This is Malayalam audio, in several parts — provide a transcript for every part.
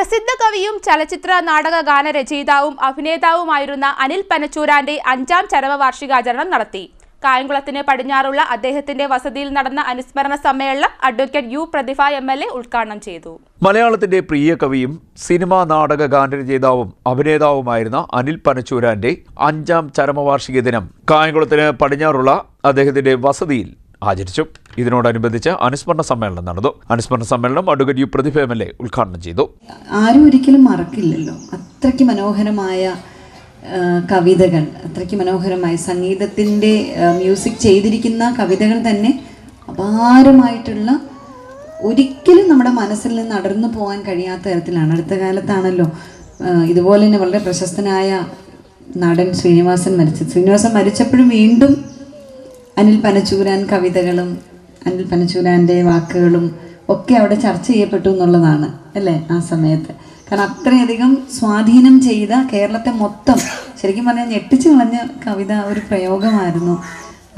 പ്രസിദ്ധ കവിയും ചലച്ചിത്ര നാടക ഗാനരചയിതാവും അഭിനേതാവുമായിരുന്ന അനിൽ പനച്ചൂരാന്റെ 5ാം ചരമവാർഷികാചരണം നടത്തി. കായംകുളത്തിന് പടിഞ്ഞാറുള്ള അദ്ദേഹത്തിന്റെ വസതിയിൽ നടന്ന അനുസ്മരണ സമ്മേളനം അഡ്വക്കേറ്റ് യു പ്രതിഭ MLA ഉദ്ഘാടനം ചെയ്തു. മലയാളത്തിന്റെ പ്രിയ കവിയും സിനിമാ നാടക ഗാനരചയിതാവും അഭിനേതാവുമായിരുന്ന അനിൽ പനച്ചൂരാന്റെ 5ാം ചരമവാർഷിക ദിനം കായംകുളത്തിന് പടിഞ്ഞാറുള്ള അദ്ദേഹത്തിന്റെ വസതിയിൽ ആചരിച്ചു. ഇതിനോടനുബന്ധിച്ച് അനുസ്മരണ സമ്മേളനം നടന്നു. അനുസ്മരണ സമ്മേളനം അഡ്വക്കേറ്റ് യു പ്രതിഭ MLA ഉദ്ഘാടനം ചെയ്തു. ആരും ഒരിക്കലും മറക്കില്ലല്ലോ, അത്രയ്ക്ക് മനോഹരമായ കവിതകൾ, അത്രയ്ക്ക് മനോഹരമായ സംഗീതത്തിൻ്റെ മ്യൂസിക് ചെയ്തിരിക്കുന്ന കവിതകൾ തന്നെ അപാരമായിട്ടുള്ള, ഒരിക്കലും നമ്മുടെ മനസ്സിൽ നിന്ന് അടർന്നു പോകാൻ കഴിയാത്ത തരത്തിലാണ്. അടുത്ത കാലത്താണല്ലോ ഇതുപോലെ തന്നെ വളരെ പ്രശസ്തനായ നടൻ ശ്രീനിവാസൻ മരിച്ചപ്പോഴും വീണ്ടും അനിൽ പനച്ചൂരാൻ കവിതകളും അനിൽ പനച്ചൂരാൻ്റെ വാക്കുകളും ഒക്കെ അവിടെ ചർച്ച ചെയ്യപ്പെട്ടു എന്നുള്ളതാണ് അല്ലേ ആ സമയത്ത്. കാരണം അത്രയധികം സ്വാധീനം ചെയ്ത, കേരളത്തെ മൊത്തം ശരിക്കും പറഞ്ഞാൽ ഞെട്ടിച്ചു കളഞ്ഞ കവിത ഒരു പ്രയോഗമായിരുന്നു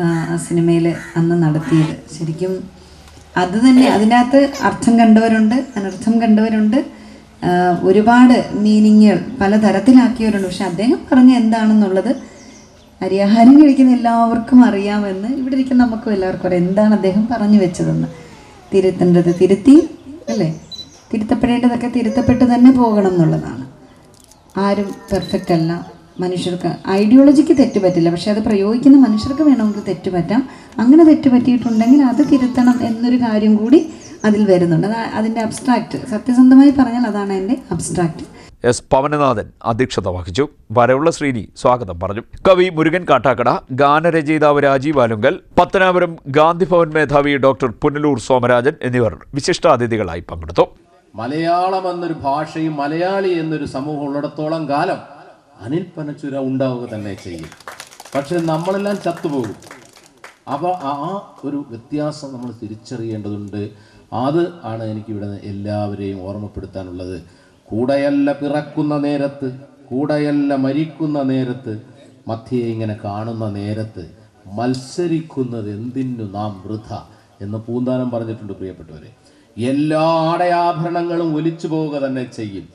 ആ സിനിമയിൽ അന്ന് നടത്തിയത്. ശരിക്കും അത് തന്നെ, അതിനകത്ത് അർത്ഥം കണ്ടവരുണ്ട്, അനർത്ഥം കണ്ടവരുണ്ട്, ഒരുപാട് മീനിങ്ങുകൾ പലതരത്തിലാക്കിയവരുണ്ട്. പക്ഷെ അദ്ദേഹം പറഞ്ഞ എന്താണെന്നുള്ളത് അരിയാഹാരം കഴിക്കുന്ന എല്ലാവർക്കും അറിയാമെന്ന് ഇവിടെ ഇരിക്കുന്ന നമുക്കും എല്ലാവർക്കും അറിയാം എന്താണ് അദ്ദേഹം പറഞ്ഞു വെച്ചതെന്ന്. തിരുത്തേണ്ടത് തിരുത്തി അല്ലേ, തിരുത്തപ്പെടേണ്ടതൊക്കെ തിരുത്തപ്പെട്ട് തന്നെ പോകണം എന്നുള്ളതാണ്. ആരും പെർഫെക്റ്റ് അല്ല, മനുഷ്യർക്ക് ഐഡിയോളജിക്ക് തെറ്റുപറ്റില്ല, പക്ഷെ അത് പ്രയോഗിക്കുന്ന മനുഷ്യർക്ക് വേണമെങ്കിൽ തെറ്റുപറ്റാം. അങ്ങനെ തെറ്റുപറ്റിയിട്ടുണ്ടെങ്കിൽ അത് തിരുത്തണം എന്നൊരു കാര്യം കൂടി അതിൽ വരുന്നുണ്ട്. അതിൻ്റെ അബ്സ്ട്രാക്റ്റ്, സത്യസന്ധമായി പറഞ്ഞാൽ അതാണ് എൻ്റെ അബ്സ്ട്രാക്റ്റ്. S. പവനനാഥൻ അധ്യക്ഷത വഹിച്ചു. വരവുള്ള ശ്രീനി സ്വാഗതം പറഞ്ഞു. കവി മുരുകൻ കാട്ടാക്കട, ഗാനരചയിതാവ് രാജീവ് ആലുങ്കൽ, പത്തനാപുരം ഗാന്ധിഭവൻ മേധാവി ഡോക്ടർ പുനലൂർ സോമരാജൻ എന്നിവർ വിശിഷ്ടാതിഥികളായി പങ്കെടുത്തു. മലയാളം എന്നൊരു ഭാഷയും മലയാളി എന്നൊരു സമൂഹം ഉള്ളിടത്തോളം കാലം അനിൽ പനച്ചൂര ഉണ്ടാവുക തന്നെ ചെയ്യും. പക്ഷെ നമ്മളെല്ലാം ചത്തുപോകും. അപ്പോൾ ആ ഒരു വ്യത്യാസം നമ്മൾ തിരിച്ചറിയേണ്ടതുണ്ട്. അത് ആണ് എനിക്കിവിടെ എല്ലാവരെയും ഓർമ്മപ്പെടുത്താനുള്ളത്. കൂടെയല്ല പിറക്കുന്ന നേരത്ത്, കൂടെയല്ല മരിക്കുന്ന നേരത്ത്, മധ്യേ ഇങ്ങനെ കാണുന്ന നേരത്ത് മത്സരിക്കുന്നത് എന്തിനു നാം വൃഥ എന്ന് പൂന്താനം പറഞ്ഞിട്ടുണ്ട്. പ്രിയപ്പെട്ടവരെ, എല്ലാ ആടയാഭരണങ്ങളും ഒലിച്ചു പോവുക തന്നെ ചെയ്യും,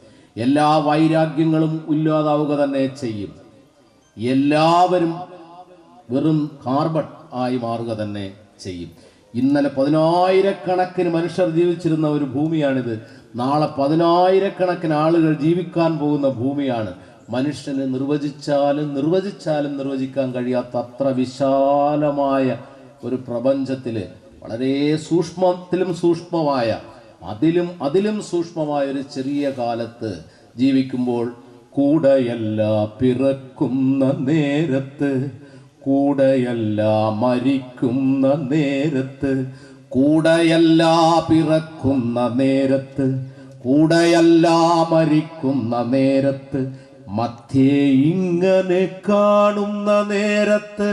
എല്ലാ വൈരാഗ്യങ്ങളും ഇല്ലാതാവുക തന്നെ ചെയ്യും, എല്ലാവരും വെറും കാർബൺ ആയി മാറുക തന്നെ ചെയ്യും. ഇന്നലെ 10,000-കണക്കിന് മനുഷ്യർ ജീവിച്ചിരുന്ന ഒരു ഭൂമിയാണിത്. നാളെ 10,000-കണക്കിന് ആളുകൾ ജീവിക്കാൻ പോകുന്ന ഭൂമിയാണ്. മനുഷ്യന് നിർവചിച്ചാലും നിർവചിക്കാൻ കഴിയാത്ത അത്ര വിശാലമായ ഒരു പ്രപഞ്ചത്തിൽ വളരെ സൂക്ഷ്മത്തിലും സൂക്ഷ്മമായ, അതിലും സൂക്ഷ്മമായ ഒരു ചെറിയ കാലത്ത് ജീവിക്കുമ്പോൾ കൂടെയല്ല പിറക്കുന്ന നേരത്ത്, കൂടെയല്ല മരിക്കുന്ന നേരത്ത്, കൂടെയല്ല പിറക്കുന്ന നേരത്ത്, കൂടെയല്ല മരിക്കുന്ന നേരത്ത്, മധ്യേ ഇങ്ങനെ കാണുന്ന നേരത്ത്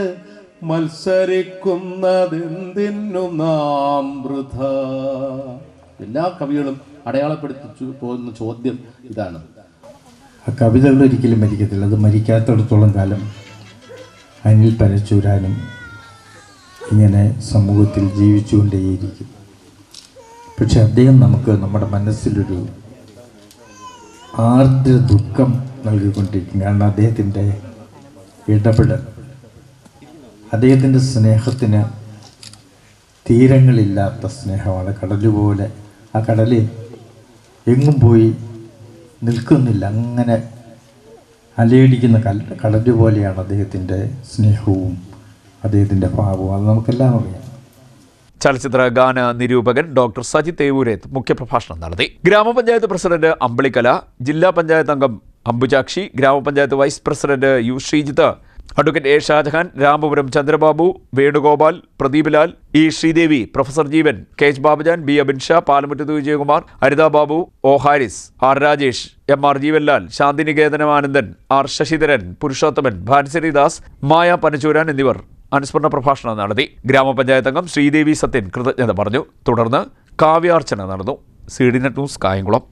മത്സരിക്കുന്നതെന്തിനു നാം വൃഥ. എല്ലാ കവികളും അടയാളപ്പെടുത്തി പോകുന്ന ചോദ്യം ഇതാണ്. ആ കവിതകൾ ഒരിക്കലും മരിക്കത്തില്ല. അത് മരിക്കാത്തിടത്തോളം കാലം അനിൽ പനച്ചൂരാനും ഇങ്ങനെ സമൂഹത്തിൽ ജീവിച്ചുകൊണ്ടേയിരിക്കും. പക്ഷെ അദ്ദേഹം നമുക്ക് നമ്മുടെ മനസ്സിലൊരു ആർദ്ര ദുഃഖം നൽകിക്കൊണ്ടിരിക്കും. കാരണം അദ്ദേഹത്തിൻ്റെ ഇടപെടൽ, അദ്ദേഹത്തിൻ്റെ സ്നേഹത്തിന് തീരങ്ങളില്ലാത്ത സ്നേഹമാണ്. കടലുപോലെ, ആ കടലിൽ എങ്ങും പോയി നിൽക്കുന്നില്ല, അങ്ങനെ അലയടിക്കുന്ന കടല് പോലെയാണ് അദ്ദേഹത്തിൻ്റെ സ്നേഹവും അദ്ദേഹത്തിൻ്റെ ഭാവവും. അത് നമുക്കെല്ലാം അറിയാം. ചലച്ചിത്ര ഗാന നിരൂപകൻ ഡോക്ടർ സജിത് ഏവൂരേത്ത് മുഖ്യപ്രഭാഷണം നടത്തി. ഗ്രാമപഞ്ചായത്ത് പ്രസിഡന്റ് അമ്പിളിക്കല, ജില്ലാ പഞ്ചായത്ത് അംഗം അംബുജാക്ഷി, ഗ്രാമപഞ്ചായത്ത് vice president U Sreejith, advocate A Shajahan, Ramapuram Chandrababu, Venugopal, Pradeep Lal, E Sreedevi, professor Jeevan, K H Babujan, B Abinsha, Palamuttath Vijayakumar, Haritha Babu, O Haris, R Rajesh, M R Jeevanlal, Santhiniketanam Anandan, R Sasidharan, Purushothaman, Bhansaridas, Maya Panachooran എന്നിവർ അനുസ്മരണ പ്രഭാഷണം നടത്തി. ഗ്രാമപഞ്ചായത്ത് അംഗം ശ്രീദേവി സത്യൻ കൃതജ്ഞത പറഞ്ഞു. തുടർന്ന് കാവ്യാർച്ചന നടന്നു. CDNet news Kayamkulam.